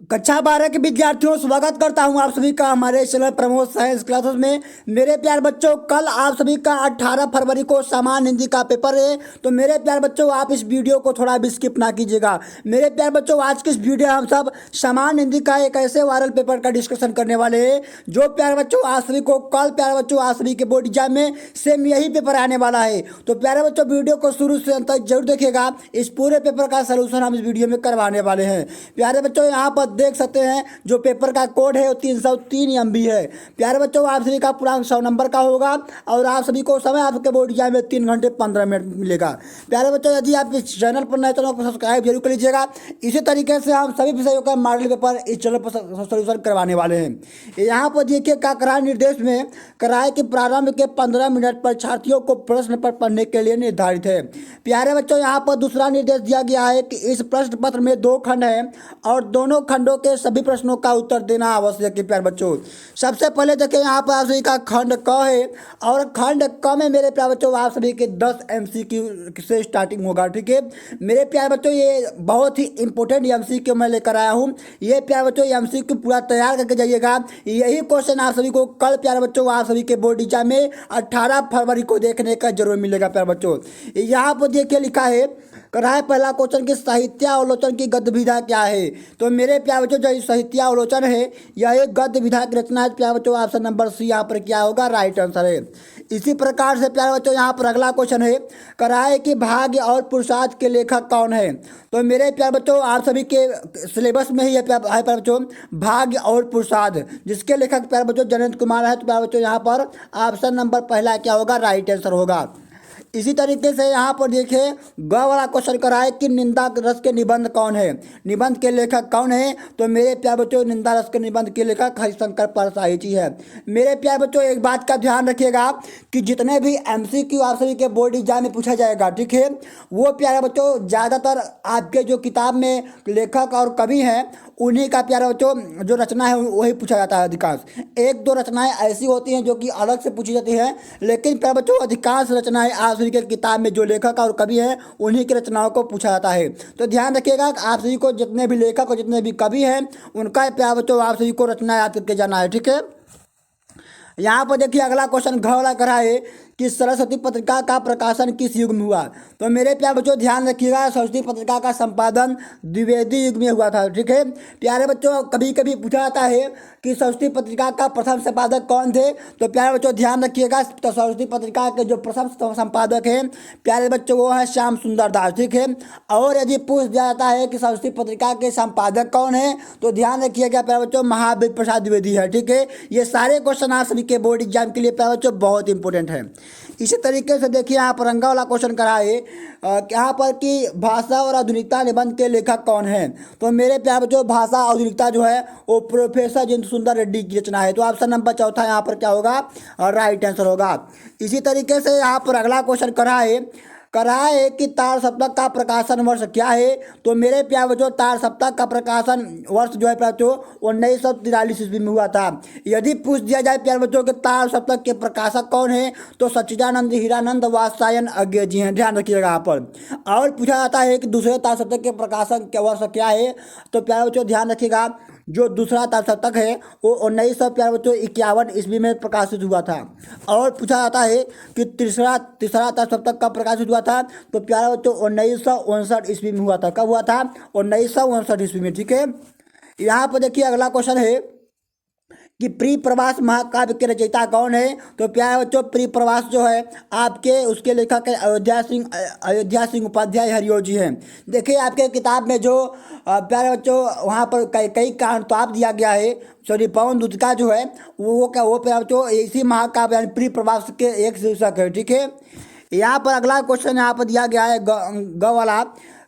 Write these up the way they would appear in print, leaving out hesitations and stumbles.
कक्षा 12 के विद्यार्थियों स्वागत करता हूं आप सभी का हमारे चैनल प्रमोद साइंस क्लासेस में। मेरे प्यार बच्चों, कल आप सभी का 18 फरवरी को सामान्य हिंदी का पेपर है। तो मेरे प्यार बच्चों, आप इस वीडियो को थोड़ा भी स्किप ना कीजिएगा। मेरे प्यार बच्चों, आज की इस वीडियो हम सब सामान्य हिंदी का एक ऐसे वायरल पेपर का डिस्कशन करने वाले हैं जो प्यार बच्चों आप सभी को कल प्यार बच्चों आप सभी के बोर्ड एग्जाम में सेम यही पेपर आने वाला है। तो प्यारे बच्चों, वीडियो को शुरू से अंत तक जरूर देखिएगा। इस पूरे पेपर का सोल्यूशन हम इस वीडियो में करवाने वाले हैं। प्यारे बच्चों, यहाँ पर देख सकते हैं जो पेपर का कोड है वो 303 MB है। प्यारे बच्चों, आप सभी का पूरा 100 नंबर का होगा और आप सभी को समय आपके बोर्ड एग्जाम में 3 घंटे 15 मिनट मिलेगा। प्यारे बच्चों, यदि आप इस चैनल पर नए चैनल को सब्सक्राइब जरूर कर लीजिएगा। इसी तरीके से हम सभी विषयों का मॉडल पेपर इस चैनल पर सोल्यूशन करवाने वाले हैं। यहाँ पर देखिए क्या कराए निर्देश में कराए कि प्रारंभ के 15 मिनट परीक्षार्थियों को प्रश्न पत्र पढ़ने के लिए निर्धारित है। प्यारे बच्चों, यहाँ पर दूसरा निर्देश दिया गया है कि इस प्रश्न पत्र में 2 खंड हैं और दोनों खंडों के सभी प्रश्नों का उत्तर देना आवश्यक है। प्यारे बच्चों, सबसे पहले देखिए यहाँ पर आप सभी का खंड क है और खंड क में मेरे प्यारे बच्चों आप सभी के 10 MCQ से स्टार्टिंग होगा। ठीक है मेरे प्यारे बच्चों, ये बहुत ही इंपॉर्टेंट MCQ मैं लेकर आया हूँ। ये प्यारे बच्चों MCQ पूरा तैयार करके जाइएगा। यही क्वेश्चन आप सभी को कल प्यारे बच्चों आप सभी के बोर्ड एग्जाम में 18 फरवरी को देखने का जरूर मिलेगा। प्यारे बच्चों, यहाँ पर देखिए लिखा है कराए पहला क्वेश्चन की साहित्यावलोचन की गद्य विधा क्या है। तो मेरे प्यारे बच्चों, जो साहित्यावलोचन है यह एक गद्य विधा की रचना है। प्यारे बच्चों, ऑप्शन नंबर C यहाँ पर क्या होगा, राइट आंसर है। इसी प्रकार से प्यारे बच्चों यहाँ पर अगला क्वेश्चन है कराए कि भाग्य और पुरुषार्थ के लेखक कौन है। तो मेरे प्यारे बच्चों आप सभी के सिलेबस में ही है प्यारे बच्चों भाग्य और पुरुषार्थ, जिसके लेखक प्यारे बच्चों जयंत कुमार है। तो प्यारे बच्चों यहाँ पर ऑप्शन नंबर पहला क्या होगा, राइट आंसर होगा। इसी तरीके से यहाँ पर देखिए ग वाला क्वेश्चन कराए कि निंदा रस के निबंध कौन है, निबंध के लेखक कौन है। तो मेरे प्यारे बच्चों निंदा रस के निबंध के लेखक हरिशंकर परसाई जी है। मेरे प्यारे बच्चों, एक बात का ध्यान रखिएगा कि जितने भी MCQ आप सभी के बोर्ड एग्जाम में पूछा जाएगा, ठीक है, वो प्यारे बच्चों ज़्यादातर आपके जो किताब में लेखक और कवि हैं उन्हीं का प्यारे बच्चों जो रचना है वही पूछा जाता है। अधिकांश 1-2 रचनाएं ऐसी होती हैं जो कि अलग से पूछी जाती हैं, लेकिन प्यारे बच्चों अधिकांश रचनाएं आप सभी के किताब में जो लेखक और कवि हैं उन्हीं की रचनाओं को पूछा जाता है। तो ध्यान रखिएगा कि आप सभी को जितने भी लेखक और जितने भी कवि हैं उनका प्यारे बच्चों आप सभी को रचना याद करके जाना है। ठीक है, यहाँ पर देखिए अगला क्वेश्चन घ वाला करा है कि सरस्वती पत्रिका का प्रकाशन किस युग में हुआ। तो मेरे प्यारे बच्चों ध्यान रखिएगा, सरस्वती पत्रिका का संपादन द्विवेदी युग में हुआ था। ठीक है प्यारे बच्चों, कभी कभी पूछा जाता है कि सरस्वती पत्रिका का प्रथम संपादक कौन थे। तो प्यारे बच्चों ध्यान रखिएगा, तो सरस्वती पत्रिका के जो प्रथम संपादक हैं प्यारे बच्चों वो है श्याम सुंदर दास। ठीक है, और यदि पूछ दिया जाता है कि सरस्वती पत्रिका के संपादक कौन है तो ध्यान रखिएगा प्यारे बच्चों महावीर प्रसाद द्विवेदी है। ठीक है, ये सारे क्वेश्चन आप सभी के बोर्ड एग्जाम के लिए प्यारे बच्चों बहुत इंपॉर्टेंट है। इसी तरीके से देखिए यहाँ पर रंगा वाला क्वेश्चन करा है यहाँ पर कि भाषा और आधुनिकता निबंध के लेखक कौन है। तो मेरे प्यारे बच्चों भाषा आधुनिकता जो है वो प्रोफेसर जितेंद्र सुंदर रेड्डी की रचना है। तो ऑप्शन नंबर चौथा यहाँ पर क्या होगा, राइट आंसर होगा। इसी तरीके से यहाँ पर अगला क्वेश्चन करा है कि तार सप्तक का प्रकाशन वर्ष क्या है। तो मेरे प्यारे बच्चों तार सप्तक का प्रकाशन वर्ष जो है प्यारे बच्चों 1943 ईस्वी में हुआ था। यदि पूछ दिया जाए प्यारे बच्चों के तार सप्तक के प्रकाशक कौन है तो सच्चिदानंद हीरानंद वात्स्यायन अज्ञे जी हैं। ध्यान रखिएगा यहाँ पर। और पूछा जाता है कि दूसरे तार सप्तक के प्रकाशन के वर्ष क्या है। तो प्यारे बच्चों ध्यान रखिएगा, जो दूसरा तार सप्तक है वो 1951 ईस्वी में प्रकाशित हुआ था। और पूछा जाता है कि तीसरा तार सप्तक कब प्रकाशित हुआ था। तो प्यारे बच्चों 1959 ईस्वी में हुआ था। कब हुआ था, 1959 ईस्वी में। ठीक है, यहाँ पर देखिए अगला क्वेश्चन है कि प्रिय प्रवास महाकाव्य के रचयिता कौन है। तो प्यारे बच्चों प्रिय प्रवास जो है आपके उसके लेखक है अयोध्या सिंह उपाध्याय हरिओ जी हैं। देखिए आपके किताब में जो प्यारे बच्चों वहाँ पर कई कारण तो आप दिया गया है। सॉरी, पवन दूत का जो है वो प्यारे बच्चों इसी महाकाव्य यानी प्रिय प्रवास के एक शीर्षक है। ठीक है, यहाँ पर अगला क्वेश्चन यहाँ पर दिया गया है ग वाला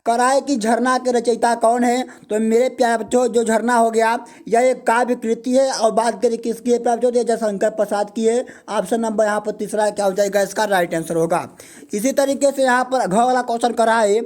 कराए कि झरना के रचयिता कौन है। तो मेरे प्यारे बच्चों जो झरना हो गया यह एक काव्य कृति है और बात करें किसकी है प्यारे बच्चों, ये जयशंकर प्रसाद की है। ऑप्शन नंबर यहाँ पर तीसरा क्या हो जाएगा, इसका राइट आंसर होगा। इसी तरीके से यहाँ पर घ वाला क्वेश्चन करा है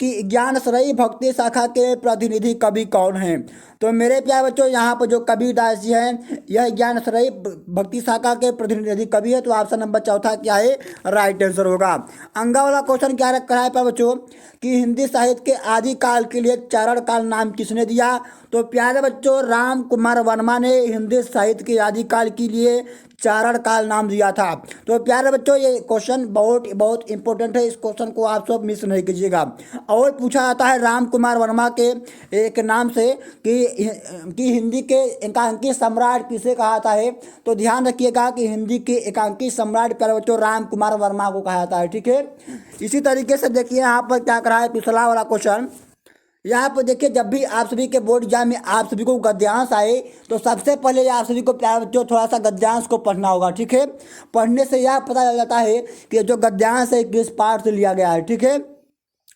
कि ज्ञान श्रेयी भक्ति शाखा के प्रतिनिधि कवि कौन हैं। तो मेरे प्यारे बच्चों यहाँ पर जो कबीरदास जी हैं यह ज्ञान श्रयी भक्ति शाखा के प्रतिनिधि कवि है। तो ऑप्शन नंबर चौथा क्या है, राइट आंसर होगा। अंगा वाला क्वेश्चन क्या रखा है प्यारे बच्चों कि हिंदी साहित्य के आदि काल के लिए चारण काल नाम किसने दिया। तो प्यारे बच्चों राम कुमार वर्मा ने हिंदी साहित्य के आदि काल के लिए चारण काल नाम दिया था। तो प्यारे बच्चों ये क्वेश्चन बहुत बहुत इंपॉर्टेंट है, इस क्वेश्चन को आप सब मिस नहीं कीजिएगा। और पूछा जाता है राम कुमार वर्मा के एक नाम से कि हिंदी के एकांकी सम्राट किसे कहा जाता है। तो ध्यान रखिएगा कि हिंदी के एकांकी सम्राट प्यारे बच्चों राम कुमार वर्मा को कहा जाता है, ठीक है। इसी तरीके से देखिए यहाँ पर क्या कर रहा है पिछला वाला क्वेश्चन। यहाँ पर देखिए जब भी आप सभी के बोर्ड एग्जाम में आप सभी को गद्यांश आए तो सबसे पहले आप सभी को प्यारे बच्चों थोड़ा सा गद्यांश को पढ़ना होगा, ठीक है। पढ़ने से यह पता चल जाता है कि जो गद्यांश है किस पाठ से लिया गया है, ठीक है।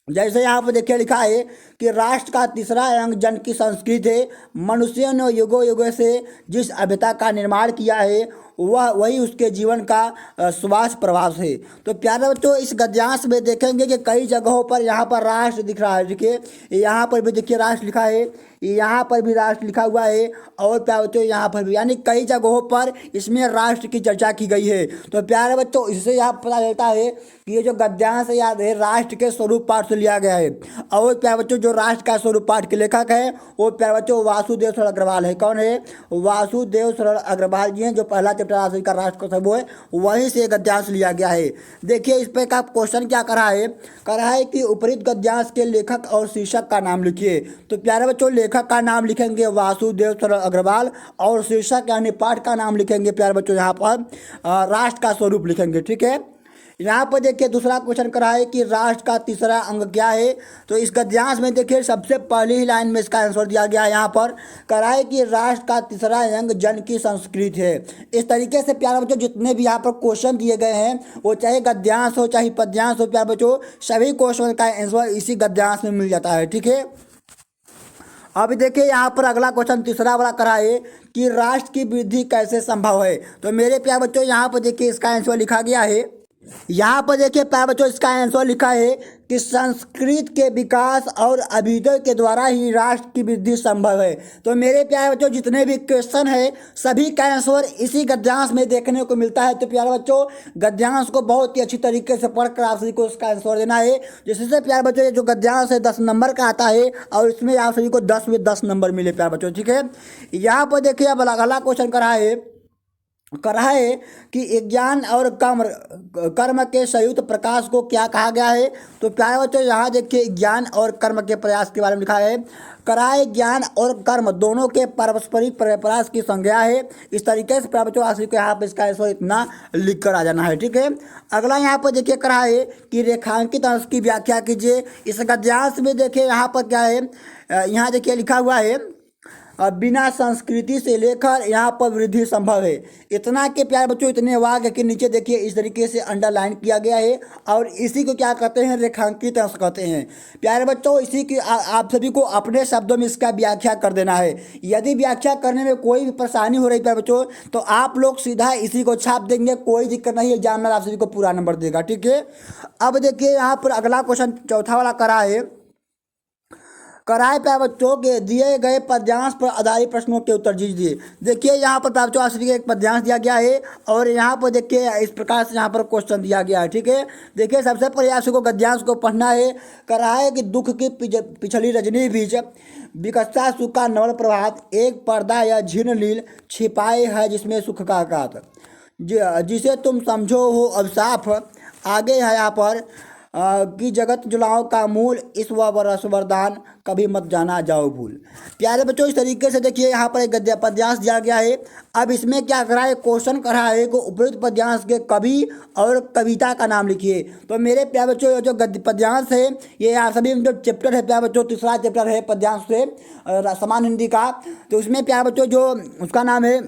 जैसे यहाँ पर देखिए लिखा है कि राष्ट्र का तीसरा अंग जन की संस्कृति है। मनुष्य ने युगों युगों से जिस सभ्यता का निर्माण किया है वही उसके जीवन का स्वास्थ्य प्रभाव है। तो प्यारे बच्चों इस गद्यांश में देखेंगे कि कई जगहों पर यहाँ पर राष्ट्र दिख रहा है, देखिए यहाँ पर भी देखिए राष्ट्र लिखा है, यहाँ पर भी राष्ट्र लिखा हुआ है और प्यारे बच्चों यहाँ पर भी, यानी कई जगहों पर इसमें राष्ट्र की चर्चा की गई है। तो प्यारे बच्चों इससे यहाँ पता चलता है कि ये जो गद्यांश है याद है राष्ट्र के स्वरूप पाठ से लिया गया है। और प्यारे बच्चों जो राष्ट्र का स्वरूप पाठ के लेखक है वो प्यारे बच्चों वासुदेव सरल अग्रवाल है। कौन है, वासुदेव सरल अग्रवाल जी हैं, जो पहला चैप्टर राष्ट्र का राष्ट्र का वो है वहीं से गद्यांश लिया गया है। देखिए इस पे का क्वेश्चन क्या करा है कि उपरीत गद्यांश के लेखक और शीर्षक का नाम लिखिए। तो प्यारे बच्चों लेखक का नाम लिखेंगे वासुदेव सरल अग्रवाल और शीर्षक यानी पाठ का नाम लिखेंगे प्यारे बच्चों यहाँ पर राष्ट्र का स्वरूप लिखेंगे, ठीक है। यहाँ पर देखिए दूसरा क्वेश्चन करा है कि राष्ट्र का तीसरा अंग क्या है। तो इस गद्यांश में देखिए सबसे पहली ही लाइन में इसका आंसर दिया गया है। यहाँ पर करा है कि राष्ट्र का तीसरा अंग जन की संस्कृति है। इस तरीके से प्यारे बच्चों जितने भी यहाँ पर क्वेश्चन दिए गए हैं वो चाहे गद्यांश हो चाहे पद्यांश हो प्यारे बच्चों सभी क्वेश्चन का आंसर इसी गद्यांश में मिल जाता है, ठीक है। अभी देखिए यहाँ पर अगला क्वेश्चन तीसरा वाला करा है कि राष्ट्र की वृद्धि कैसे संभव है। तो मेरे प्यारे बच्चों यहाँ पर देखिए इसका आंसर लिखा गया है, यहाँ पर देखिए प्यारे बच्चों इसका आंसर लिखा है कि संस्कृत के विकास और अभ्युदय के द्वारा ही राष्ट्र की वृद्धि संभव है। तो मेरे प्यारे बच्चों जितने भी क्वेश्चन है सभी का आंसर इसी गद्यांश में देखने को मिलता है। तो प्यारे बच्चों गद्यांश को बहुत ही अच्छी तरीके से पढ़कर आप सभी को इसका आंसर देना है, जिससे प्यारे बच्चों ये जो गद्यांश है 10 नंबर का आता है और इसमें आप सभी को 10 में 10 नंबर मिले प्यारे बच्चों, ठीक है। यहाँ पर देखिए अब अगला क्वेश्चन करा है कि ज्ञान और कर्म के संयुक्त प्रकाश को क्या कहा गया है। तो प्यारे बच्चों यहाँ देखिए ज्ञान और कर्म के प्रयास के बारे में लिखा है। कराए ज्ञान और कर्म दोनों के पारस्परिक प्रयास की संज्ञा है। इस तरीके से प्यारे बच्चों आशिक को यहाँ पर इसका आंसर इतना लिख कर आ जाना है, ठीक है। अगला यहाँ पर देखिए करा है कि रेखांकित अंश की व्याख्या कीजिए। इस गद्यांश में देखिए यहाँ पर क्या है, यहाँ देखिए लिखा हुआ है बिना संस्कृति से लेकर यहाँ पर वृद्धि संभव है। इतना के प्यारे बच्चों इतने वाक्य के नीचे देखिए इस तरीके से अंडरलाइन किया गया है और इसी को क्या कहते हैं, रेखांकित अंश कहते हैं। प्यारे बच्चों इसी की आप सभी को अपने शब्दों में इसका व्याख्या कर देना है। यदि व्याख्या करने में कोई भी परेशानी हो रही प्यारे बच्चों तो आप लोग सीधा इसी को छाप देंगे, कोई दिक्कत नहीं, एग्जामिनर आप सभी को पूरा नंबर देगा, ठीक है। अब देखिए यहाँ पर अगला क्वेश्चन चौथा वाला कराए प्यारे बच्चों के दिए गए पद्यांश पर आधारित प्रश्नों के उत्तर दीजिए। देखिए यहाँ पर प्यारे बच्चों आप सभी को एक पद्यांश दिया गया है और यहाँ पर देखिए इस प्रकार से यहाँ पर क्वेश्चन दिया गया है, ठीक है। देखिए सबसे पहले आप सभी को गद्यांश को पढ़ना है। कराए कि दुख की पिछली रजनी बीच विकसता सुख का नवल प्रभात एक पर्दा या झीन नील छिपाए है जिसमें सुख का आघात जिसे तुम समझो हो अब साफ आगे है यहाँ पर कि जगत जुलाओं का मूल इस वरस वरदान कभी मत जाना जाओ भूल। प्यारे बच्चों इस तरीके से देखिए यहाँ पर एक पद्यांश दिया गया है। अब इसमें क्या करा है, क्वेश्चन करा है कि उपयुक्त पद्यांश के कवि और कविता का नाम लिखिए। तो मेरे प्यारे बच्चों जो पद्यांश है ये आप सभी जो चैप्टर है प्यारे बच्चों तीसरा चैप्टर है पद्यांश से सामान्य हिंदी का। तो उसमें प्यारे बच्चों जो उसका नाम है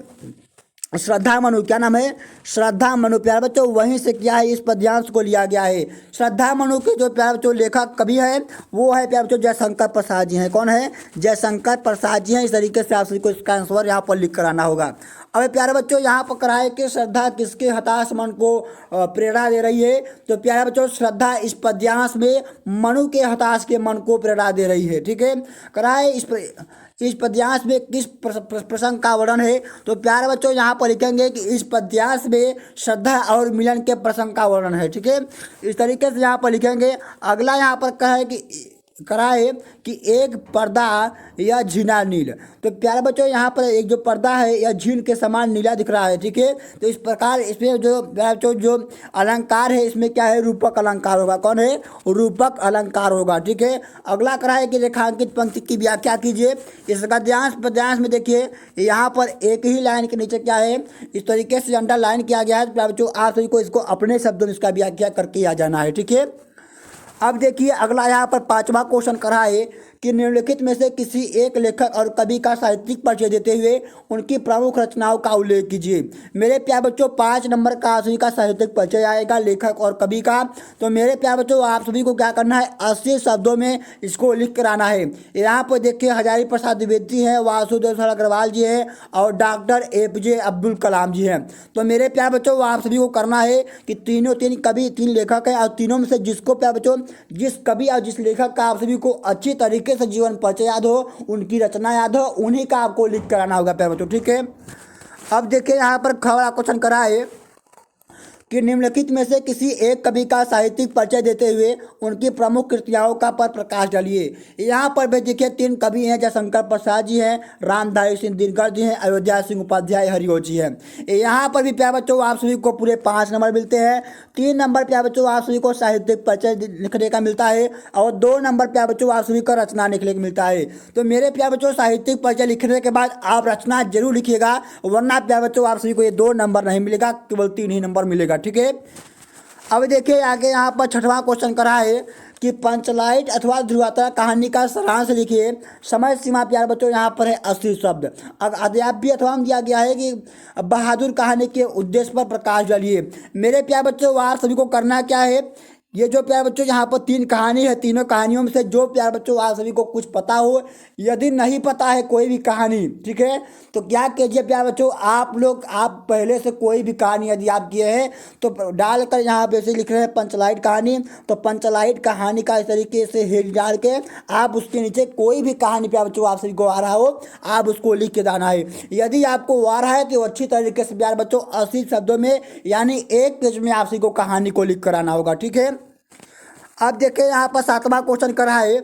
श्रद्धा मनु, क्या नाम है, श्रद्धा मनु। प्यारे बच्चों वहीं से क्या है इस पद्यांश को लिया गया है। श्रद्धा मनु के जो प्यारे बच्चों लेखक कवि है वो है प्यारे बच्चों जयशंकर प्रसाद जी हैं। कौन है, जयशंकर प्रसाद जी हैं। इस तरीके से आप सभी को इसका आंसर यहाँ पर लिख कर आना होगा। अब प्यारे बच्चों यहाँ पर कराए कि श्रद्धा किसके हताश मन को प्रेरणा दे रही है। तो प्यारे बच्चों श्रद्धा इस पद्यांश में मनु के हताश के मन को प्रेरणा दे रही है, ठीक है। कराए इस पद्यांश में किस प्रसंग का वर्णन है? तो प्यारे बच्चों यहाँ पर लिखेंगे कि इस पद्यांश में श्रद्धा और मिलन के प्रसंग का वर्णन है। ठीक है, इस तरीके से यहाँ पर लिखेंगे। अगला यहाँ पर कहा है कि कराए कि एक पर्दा या झीना नील। तो प्यारे बच्चों यहाँ पर एक जो पर्दा है या झीन के समान नीला दिख रहा है। ठीक है, तो इस प्रकार इसमें जो बच्चों जो अलंकार है इसमें क्या है? रूपक अलंकार होगा। कौन है? रूपक अलंकार होगा। ठीक है, अगला करा है कि रेखांकित पंक्ति की व्याख्या कीजिए। इस पद्यांश में देखिए यहाँ पर एक ही लाइन के नीचे क्या है? इस तरीके से अंडरलाइन किया गया है। तो प्यारे बच्चों आप सभी को इसको अपने शब्दों में इसका व्याख्या करके आ जाना है। ठीक है, अब देखिए अगला यहाँ पर 5वां क्वेश्चन करा है कि निम्नलिखित में से किसी एक लेखक और कवि का साहित्यिक परिचय देते हुए उनकी प्रमुख रचनाओं का उल्लेख कीजिए। मेरे प्यारे बच्चों 5 नंबर का आप सभी का साहित्यिक परिचय आएगा लेखक और कवि का। तो मेरे प्यारे बच्चों आप सभी को क्या करना है? 80 शब्दों में इसको लिख कर आना है। यहाँ पर देखिए हजारी प्रसाद द्विवेदी हैं, वासुदेव अग्रवाल जी हैं और डॉक्टर APJ अब्दुल कलाम जी हैं। तो मेरे प्यारे बच्चों आप सभी को करना है कि तीन कवि 3 लेखक हैं और तीनों में से जिसको प्यारे बच्चों जिस कवि और जिस लेखक का आप सभी को अच्छी तरीके से जीवन परिचय याद हो, उनकी रचना याद हो, उन्हीं का आपको लिख कर आना होगा प्यारे बच्चों। ठीक है, अब देखिए यहाँ पर खबरा क्वेश्चन करा है कि निम्नलिखित में से किसी एक कवि का साहित्यिक परिचय देते हुए उनकी प्रमुख कृतियों का पर प्रकाश डालिए। यहाँ पर भी देखिए 3 कवि हैं, जयशंकर प्रसाद जी हैं, रामधारी सिंह दिनकर जी हैं, अयोध्या सिंह उपाध्याय हरिओ जी हैं। यहाँ पर भी प्यारे बच्चों आप सभी को पूरे 5 नंबर मिलते हैं। 3 नंबर प्यारे बच्चों आप सभी को साहित्यिक परिचय लिखने का मिलता है और 2 नंबर प्यारे बच्चों आप सभी को रचना लिखने का मिलता है। तो मेरे प्यारे बच्चों साहित्यिक परिचय लिखने के बाद आप रचना जरूर लिखिएगा, वरना प्यारे बच्चों आप सभी को ये 2 नंबर नहीं मिलेगा, केवल 3 ही नंबर मिलेगा। ठीक है, अब देखिए आगे यहाँ पर 6वां क्वेश्चन करा है कि पंचलाइट अथवा ध्रुवतारा कहानी का सारांश लिखिए। समय सीमा प्यारे बच्चों यहाँ पर है 80 शब्द। अध्याय भी अथवा दिया गया है कि बहादुर कहानी के उद्देश्य पर प्रकाश डालिए। मेरे प्यारे बच्चों आप सभी को करना क्या है? ये जो प्यारे बच्चों यहाँ पर 3 कहानी है, तीनों कहानियों में से जो प्यारे बच्चों आप सभी को कुछ पता हो, यदि नहीं पता है कोई भी कहानी, ठीक है, तो क्या कीजिए प्यारे बच्चों आप पहले से कोई भी कहानी यदि आप किए हैं तो डालकर यहाँ पे से लिख रहे हैं पंचलाइट कहानी, तो पंचलाइट कहानी का इस तरीके से हेड डाल के आप उसके नीचे कोई भी कहानी प्यारे बच्चों आप सभी को आ रहा हो आप उसको लिख के जाना है। यदि आपको आ रहा है तो अच्छी तरीके से प्यारे बच्चों 80 शब्दों में यानी 1 पेज में आप सभी को कहानी को लिख कर आना होगा। ठीक है, अब देखिए यहाँ पर 7वां क्वेश्चन करा है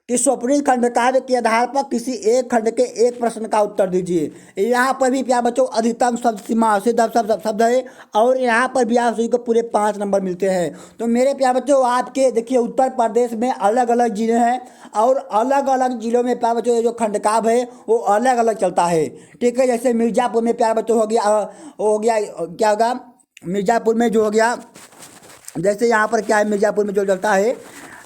कि स्वप्निल खंड काव्य के आधार पर किसी एक खंड के एक प्रश्न का उत्तर दीजिए। यहाँ पर भी प्यारे बच्चों अधिकतम शब्द सीमा से शब्द है और यहाँ पर भी आप सभी को पूरे 5 नंबर मिलते हैं। तो मेरे प्यारे बच्चों आपके देखिए उत्तर प्रदेश में अलग अलग जिले हैं और अलग अलग जिलों में प्यारे बच्चों ये जो खंड काव्य है वो अलग अलग चलता है। ठीक है, जैसे मिर्ज़ापुर में प्यारे बच्चों हो गया क्या होगा, मिर्ज़ापुर में जो हो गया, जैसे यहाँ पर क्या है मिर्ज़ापुर में जो चलता है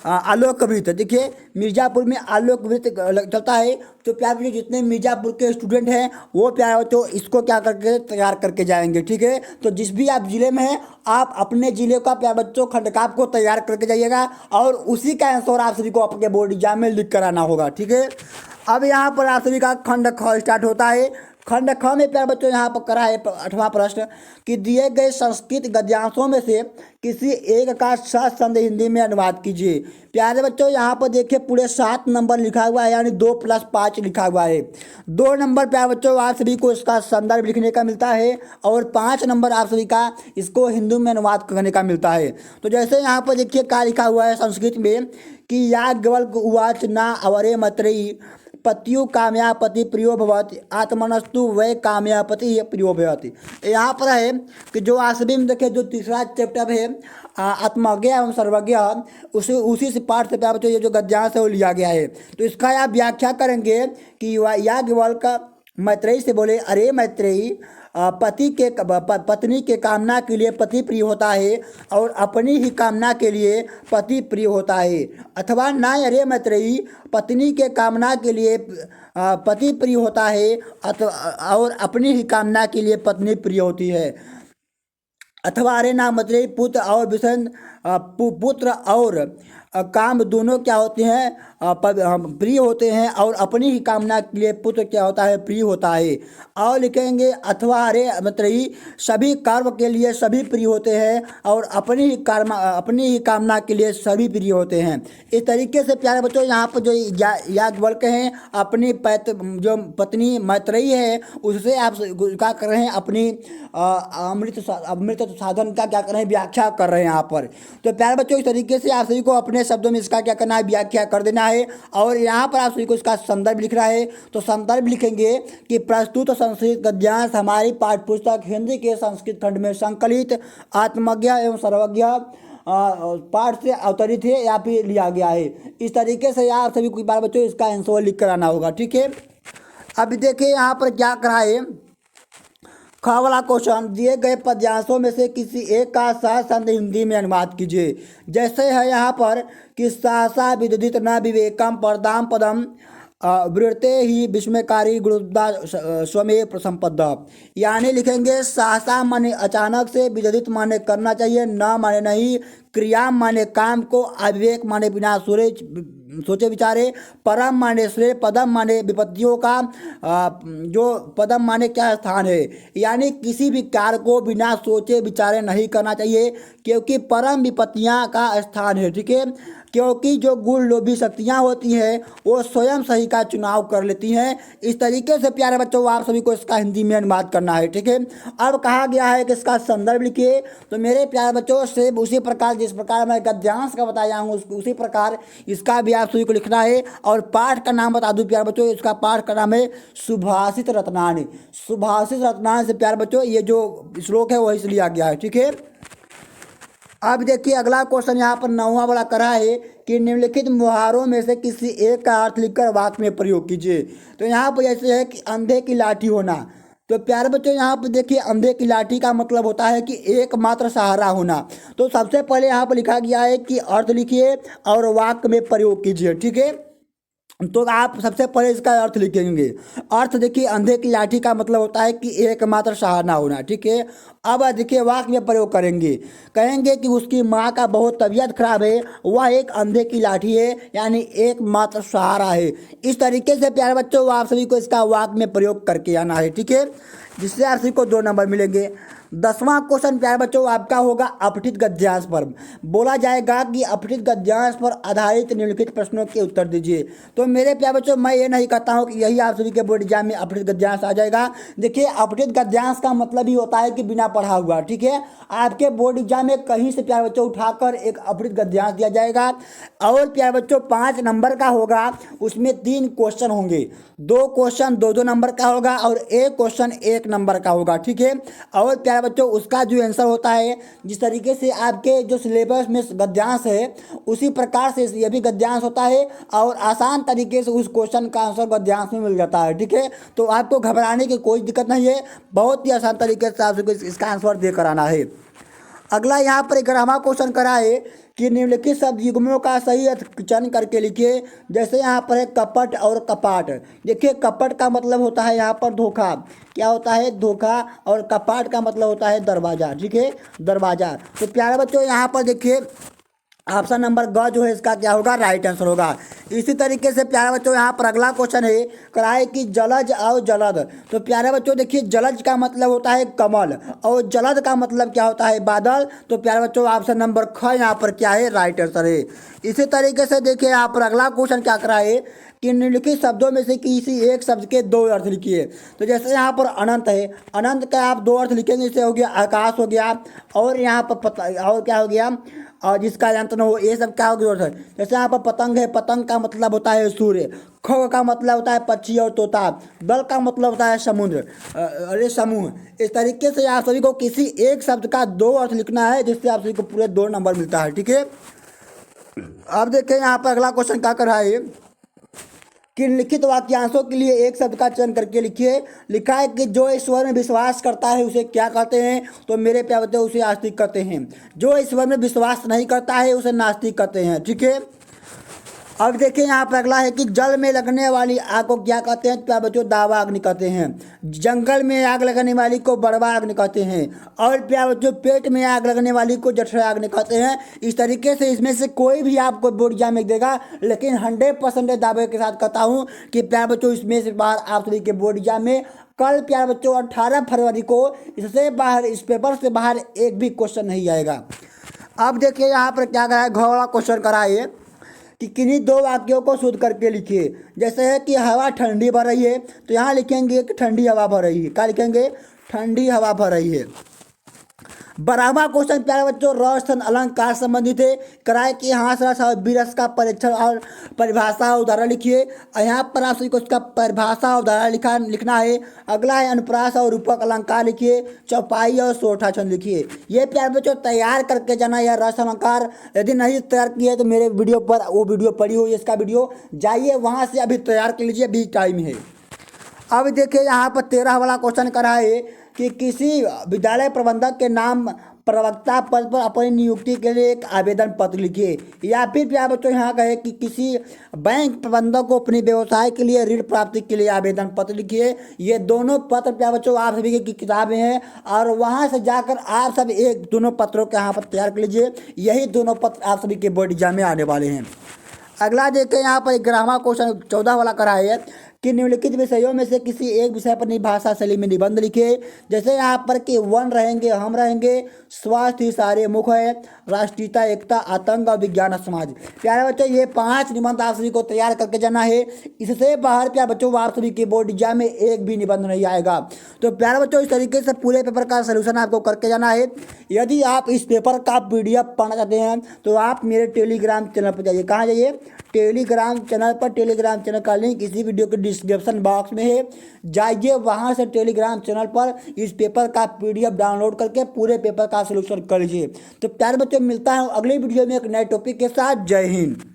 आलोक वृत्त। देखिए मिर्ज़ापुर में आलोक वृत्त चलता है। तो प्यारे बच्चों जितने मिर्ज़ापुर के स्टूडेंट हैं वो प्यारे बच्चों इसको क्या करके तैयार करके जाएंगे। ठीक है, तो जिस भी आप ज़िले में हैं आप अपने ज़िले का प्यारे बच्चों खंडकाव्य को तैयार करके जाइएगा और उसी का आंसर आप सभी को अपने बोर्ड एग्जाम में लिख कर आना होगा। ठीक है, अब यहाँ पर आप सभी का खंड ख स्टार्ट होता है। खंड ख में प्यारे बच्चों यहाँ पर करा है 8वां प्रश्न कि दिए गए संस्कृत गद्यांशों में से किसी एक का सशब्द हिंदी में अनुवाद कीजिए। प्यारे बच्चों यहाँ पर देखिए पूरे 7 नंबर लिखा हुआ है यानी 2 + 5 लिखा हुआ है। 2 नंबर प्यारे बच्चों आप सभी को इसका संदर्भ लिखने का मिलता है और 5 नंबर आप सभी का इसको हिंदी में अनुवाद करने का मिलता है। तो जैसे यहाँ पर देखिए क्या लिखा हुआ है संस्कृत में कि याज्ञवल्क्य उवाच ना अवरे मैत्रेयी पत्यु कामयापति प्रियो भवति आत्मनस्तु वै कामयापति प्रियो भवति। यहाँ पर है कि जो आसवी में देखे जो तीसरा चैप्टर है आत्मज्ञ एवं सर्वज्ञ उसी से पाठ से प्यारे बच्चों ये जो गद्यांश है वो लिया गया है। तो इसका आप व्याख्या करेंगे कि याज्ञवल्क्य मैत्रेयी से बोले, अरे मैत्रेयी पत्नी के कामना के लिए पति प्रिय होता है और अपनी ही कामना के लिए पति प्रिय होता है। अथवा ना अरे मैत्रेयी पत्नी के कामना के लिए पति प्रिय होता है और अपनी ही कामना के लिए पत्नी प्रिय होती है। अथवा अरे ना मैत्रेयी पुत्र और विषय पुत्र और काम दोनों क्या होते हैं, प्रिय होते हैं, और अपनी ही कामना के लिए पुत्र क्या होता है, प्रिय होता है। और लिखेंगे अथवा रे मतलब ही सभी कर्म के लिए सभी प्रिय होते हैं और अपनी ही कामना के लिए सभी प्रिय होते हैं। इस तरीके से प्यारे बच्चों यहाँ पर जो याज्ञवल्क्य हैं अपनी जो पत्नी मैत्रेयी है उससे आप क्या कर रहे हैं, अपनी अमृत साधन का क्या कर रहे हैं, व्याख्या कर रहे हैं यहाँ पर। तो प्यारे बच्चों इस तरीके से आप सभी को अपने शब्दों में इसका क्या करना है, व्याख्या कर देना है। और यहाँ पर आप सभी को इसका संदर्भ लिख रहा है, तो संदर्भ लिखेंगे कि प्रस्तुत संस्कृत गद्यांश हमारी पाठ्यपुस्तक हिंदी के संस्कृत खंड में संकलित आत्मज्ञ एवं सर्वज्ञ पाठ से अवतरित है या फिर लिया गया है। इस तरीके से आप सभी को बार बच्चों इसका आंसर लिख कर आना होगा, ठीक है। अभी देखिए यहाँ पर क्या करा है, ख वाला क्वेश्चन, दिए गए पद्यांशों में से किसी एक का सहज हिंदी में अनुवाद कीजिए। जैसे है यहाँ पर कि सहसा विदित न विवेकम परदाम पदम वृत्ते ही विस्मयकारी गुरुदा स्वमेव संपदा। यानी लिखेंगे सहसा माने अचानक से, विदित माने करना चाहिए, न माने नहीं, क्रिया माने काम को, अविवेक माने बिना सोचे विचारे, परम माने श्रेय, पदम माने विपत्तियों का जो पदम माने क्या स्थान है, यानी किसी भी कार्य को बिना सोचे विचारे नहीं करना चाहिए क्योंकि परम विपत्तियां का स्थान है, ठीक है। क्योंकि जो गुण लोभी शक्तियाँ होती हैं वो स्वयं सही का चुनाव कर लेती हैं। इस तरीके से प्यारे बच्चों आप सभी को इसका हिंदी में अनुवाद करना है, ठीक है। अब कहा गया है कि इसका संदर्भ लिखिए, तो मेरे प्यारे बच्चों से उसी प्रकार जिस प्रकार मैं गद्यांश का बताया हूँ उसी प्रकार इसका भी आप सभी को लिखना है। और पाठ का नाम बता दूँ प्यारे बच्चों, इसका पाठ का नाम है सुभाषित रत्नानि। सुभाषित रत्नानि से प्यारे बच्चों ये जो श्लोक है वही से लिया गया है, ठीक है। अब देखिए अगला क्वेश्चन यहाँ पर 9वां वाला करा है कि निम्नलिखित मुहावरों में से किसी एक का अर्थ लिखकर वाक्य में प्रयोग कीजिए। तो यहाँ पर ऐसे है कि अंधे की लाठी होना। तो प्यारे बच्चों यहाँ पर देखिए अंधे की लाठी का मतलब होता है कि एकमात्र सहारा होना। तो सबसे पहले यहाँ पर लिखा गया है कि अर्थ लिखिए और वाक्य में प्रयोग कीजिए, ठीक है। तो आप सबसे पहले इसका अर्थ लिखेंगे। अर्थ देखिए अंधे की लाठी का मतलब होता है कि एकमात्र सहारा होना, ठीक है। अब देखिए वाक्य में प्रयोग करेंगे, कहेंगे कि उसकी माँ का बहुत तबीयत खराब है, वह एक अंधे की लाठी है, यानी एकमात्र सहारा है। इस तरीके से प्यारे बच्चों आप सभी को इसका वाक्य में प्रयोग करके आना है, ठीक है, जिससे आप सभी को 2 नंबर मिलेंगे। 10वां क्वेश्चन प्यारे बच्चों आपका होगा अपठित गद्यांश पर। बोला जाएगा कि अपठित गद्यांश पर आधारित निम्नलिखित प्रश्नों के उत्तर दीजिए। तो मेरे प्यारे बच्चों मैं ये नहीं कहता हूँ कि यही आप सभी के बोर्ड एग्जाम में अपठित गद्यांश आ जाएगा। देखिए अपठित गद्यांश का मतलब ही होता है कि बिना पढ़ा हुआ, ठीक है। आपके बोर्ड एग्जाम में कहीं से प्यारे बच्चों उठाकर एक अपठित गद्यांश दिया जाएगा और प्यारे बच्चों 5 नंबर का होगा, उसमें 3 क्वेश्चन होंगे, 2 क्वेश्चन 2-2 नंबर का होगा और 1 क्वेश्चन 1 नंबर का होगा, ठीक है। और प्यारे बच्चों उसका जो आंसर होता है जिस तरीके से आपके जो सिलेबस में गद्यांश है उसी प्रकार से ये भी गद्यांश होता है और आसान तरीके से उस क्वेश्चन का आंसर गद्यांश में मिल जाता है, ठीक है। तो आपको घबराने की कोई दिक्कत नहीं है, बहुत ही आसान तरीके से आपको इसका आंसर देकर आना है। अगला यहाँ पर 11वां क्वेश्चन करा है कि निम्नलिखित शब्द युग्मों का सही अर्थ चयन करके लिखिए। जैसे यहाँ पर है कपट और कपाट। देखिए कपट का मतलब होता है यहाँ पर धोखा, क्या होता है, धोखा, और कपाट का मतलब होता है दरवाज़ा, ठीक है, दरवाज़ा। तो प्यारे बच्चों यहाँ पर देखिए ऑप्शन नंबर ग जो है इसका क्या होगा, राइट आंसर होगा। इसी तरीके से प्यारे बच्चों यहाँ पर अगला क्वेश्चन है कराए कि जलज और जलद। तो प्यारे बच्चों देखिए जलज का मतलब होता है कमल और जलद का मतलब क्या होता है, बादल। तो प्यारे बच्चों ऑप्शन नंबर ख यहाँ पर क्या है, राइट आंसर है। इसी तरीके से देखिए यहाँ पर अगला क्वेश्चन क्या कराए कि निम्नलिखित शब्दों में से किसी एक शब्द के 2 अर्थ लिखिए। तो जैसे यहाँ पर अनंत है, अनंत का आप 2 अर्थ लिखेंगे, जैसे हो गया आकाश हो गया और यहाँ पर और क्या हो गया, और जिसका अंत न हो, ये सब क्या हो गया। जैसे यहाँ पर पतंग है, पतंग का मतलब होता है सूर्य, खग का मतलब होता है पक्षी और तोता, दल का मतलब होता है समुद्र, अरे समूह। इस तरीके से आप सभी को किसी एक शब्द का 2 अर्थ लिखना है जिससे आप सभी को पूरे 2 नंबर मिलता है, ठीक है। अब देखें यहाँ पर अगला क्वेश्चन क्या कर रहा है कि लिखित वाक्यांशों के लिए एक शब्द का चयन करके लिखिए। लिखा है कि जो ईश्वर में विश्वास करता है उसे क्या कहते हैं। तो मेरे प्यारे बच्चों उसे आस्तिक कहते हैं। जो ईश्वर में विश्वास नहीं करता है उसे नास्तिक कहते हैं, ठीक है। अब देखिए यहाँ पर अगला है कि जल में लगने वाली आग को क्या कहते हैं? तो बच्चों दावा अग्नि कहते हैं। जंगल में आग लगने वाली को बड़वा अग्नि कहते हैं। और प्यारे बच्चों पेट में आग लगने वाली को जठरा अग्नि कहते हैं। इस तरीके से इसमें से कोई भी आपको बोर्ड एग्जाम में देगा, लेकिन 100% दावे के साथ कहता हूँ कि प्यारे बच्चों इसमें से बाहर आप सभी के बोर्ड एग्जाम में कल प्यारे बच्चों 18 फरवरी को इससे बाहर, इस पेपर से बाहर एक भी क्वेश्चन नहीं आएगा। अब देखिए यहाँ पर क्या करा है, घोड़ा क्वेश्चन करा है कि किन्हीं दो वाक्यों को शुद्ध करके लिखिए। जैसे है कि हवा ठंडी बह रही है, तो यहाँ लिखेंगे कि ठंडी हवा बह रही है। क्या लिखेंगे? ठंडी हवा बह रही है। 12वां क्वेश्चन प्यारे बच्चों रस अलंकार संबंधित है। कराए कि हाँ रस और विरस का परीक्षण और परिभाषा उदाहरण लिखिए। यहाँ पर आप सभी को उसका परिभाषा उदाहरण लिखना है। अगला है अनुप्रास और रूपक अलंकार लिखिए। चौपाई और सोठा छंद लिखिए। ये प्यारे बच्चों तैयार करके जाना यह रस अलंकार। यदि नहीं तैयार किए तो मेरे वीडियो पर वो वीडियो पड़ी हुई है, इसका वीडियो जाइए वहाँ से अभी तैयार कर लीजिए, अभी टाइम है। अब देखिए यहाँ पर 13 वाला क्वेश्चन करा है कि किसी विद्यालय प्रबंधक के नाम प्रवक्ता पद पर अपनी नियुक्ति के लिए एक आवेदन पत्र लिखिए। या फिर प्यारे बच्चों यहाँ कहे कि किसी बैंक प्रबंधक को अपनी व्यवसाय के लिए ऋण प्राप्ति के लिए आवेदन पत्र लिखिए। ये दोनों पत्र प्यारे बच्चों आप सभी की किताबें हैं और वहाँ से जाकर आप सब एक दोनों पत्रों के यहाँ पर तैयार कर लीजिए। यही दोनों पत्र आप सभी के बोर्ड एग्जाम में आने वाले हैं। अगला देखें यहाँ पर 11वां क्वेश्चन 14 वाला करा है कि निम्नलिखित विषयों में से किसी एक विषय पर भाषा शैली में निबंध लिखे। जैसे यहाँ पर कि वन रहेंगे, हम रहेंगे, स्वास्थ्य सारे मुख है, राष्ट्रीयता, एकता, आतंक और विज्ञान समाज। प्यारे बच्चों ये 5 निबंध आप सभी को तैयार करके जाना है। इससे बाहर प्यारे बच्चों आप सभी के बोर्ड एग्जाम में एक भी निबंध नहीं आएगा। तो प्यारे बच्चों इस तरीके से पूरे पेपर का सोल्यूशन आपको करके जाना है। यदि आप इस पेपर का PDF पढ़ना चाहते हैं तो आप मेरे टेलीग्राम चैनल पर जाइए। कहाँ जाइए? टेलीग्राम चैनल पर। टेलीग्राम चैनल का लिंक इसी वीडियो के डिस्क्रिप्शन बॉक्स में है। जाइए वहां से टेलीग्राम चैनल पर इस पेपर का PDF डाउनलोड करके पूरे पेपर का सोल्यूशन कर लीजिए। तो प्यारे बच्चों मिलता है अगले वीडियो में एक नए टॉपिक के साथ। जय हिंद।